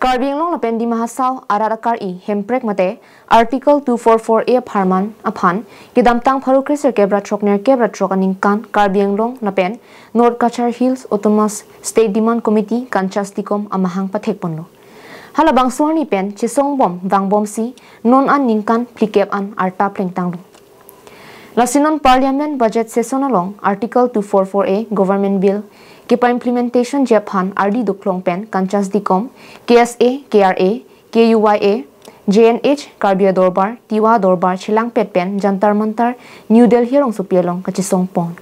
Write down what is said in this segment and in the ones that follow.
Karbi Anglong lapen Dima Hasao arat hemprek mate Article 244A aphan kidamtang pharukreser kebra trok aningkan Karbi Anglong lapen North Kachar Hills Autonomous State Demand Committee kanchasticom amahang pathek ponlo. Halabang suani pen chisong bom wang bom si non an ningkan plikep an arta plengtang. Lasinon Parliament Budget Session along Article 244A Government Bill Kipa implementation Japan RD duklong pen kanchas dikom KSA KRA KUYA JNH Karbi Dorbar Tiwa Dorbar Chilang Pet pen Jantar Mantar New Delhi rong supialong kachisong pon.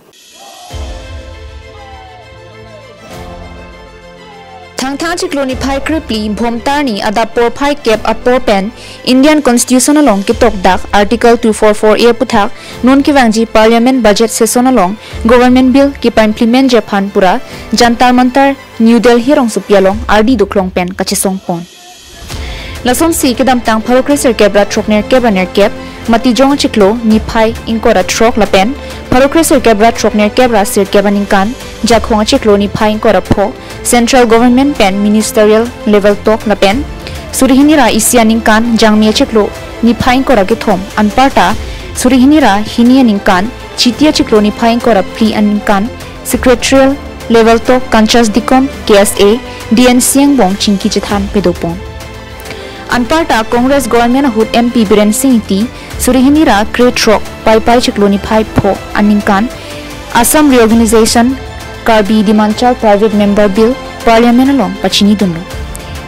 Thang chikloni phai kripli bhomtarni adapor phai kep apor pen Indian Constitution along kitok dak Article 244A puthak non kiwangji Parliament Budget Session along Government Bill kipa implement Japan pura Jantar Mantar New Delhi rong supialong RD duklong pen kachisong pon. Lason si kidam tang pharokreser kebra trokner kebaner kep mati jong chiklo ni phai inkora trok lapen pharokreser kebra trokner kebra sir kebaningkan jakhong chiklo ni phai inkora pho Central Government pen Ministerial Level Talk na pen Surihinira isianingkan jangmia chiklo ni phaing kora ke thom anparta Surihinira hinianingkan chitia chiklo ni phaing kora pli aningkan Secretarial Level Talk kanchas dikom KSA DNCang bong chingki chithan pedopon anparta Congress Government hut MP Biren Singh ti Surihinira Great Rock pai chiklo ni phai pho aningkan Assam Reorganization Karbi Dimanchal Private Member Bill Parliament along pachini dunlo.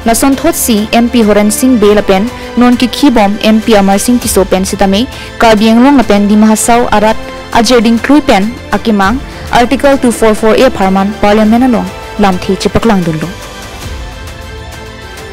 Lason thot si MP Horan Singh Bail pen non ki khibom MP Amar Singh Tiso pen sitame Karbi Anglong pen Dima Hasao arat ajeding klui pen akemang Article 244A apharman Parliament along lamthi chipaklang dunlo.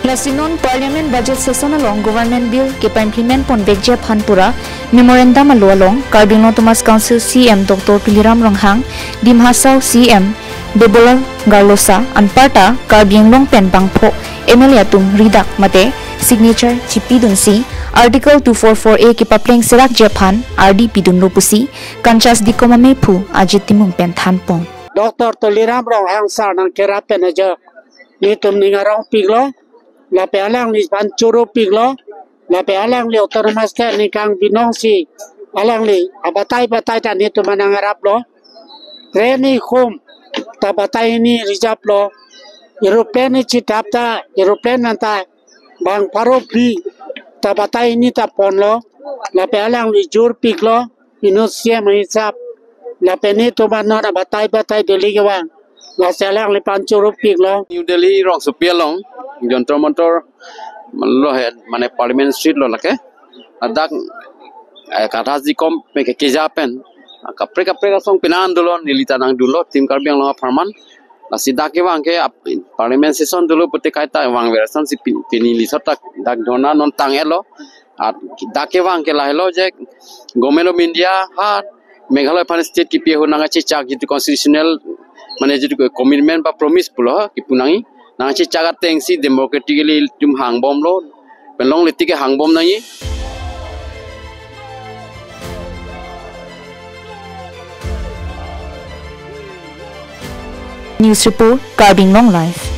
Lasinon Parliament Budget Session along Government Bill kipa implement pon vekje phanpura Memorandum along Karbi Anglong Thomas Council CM Dr. Piliram Ranghang Dima Hasao CM Bebola Garlosa anparta Karbi Anglong pen bangpho MLA tum ridak mate signature chipi dunsi Article 244A kipa pleng serak Japan RD pidun lopusi kanchas dikomame phu ajitimung pen thanpon Dr. Piliram Ranghang sarnang kera pen aja ni tum ningarong piglo la pe alang ni ban churu piglo la pe alang li autonomous state ni kang binong si alang li abatai tan ni tu manang arab lo treni khum ta batai ni rijap lo aeroplane ni chitap ta aeroplane nanta bang paro pli ta batai ni ta pon lo la pe alang li jur piglo inusia mahisap la pe ni tu manor abatai Delhi gewang la selang li pan churu piglo New Delhi rong supialong Jantar Mantar lo head mane Parliament Street lo lake adak kathas dikom me ke japen kapre song pinan dulo nilita nang dulo tim Karbi Anglong apharman asida ke wang ke Parliament session dulo pute kaita wang version si pini lisota dak dona non tangelo at dake wang ke lahelo je Government of India ha Meghalaya pan state ki pe hunanga chak jitu constitutional mane jitu commitment ba promise pulo ki punangi nang chi chagat tengsi democratically tum hangbom lo belong litike hangbom nangi News report Karbi Anglong live.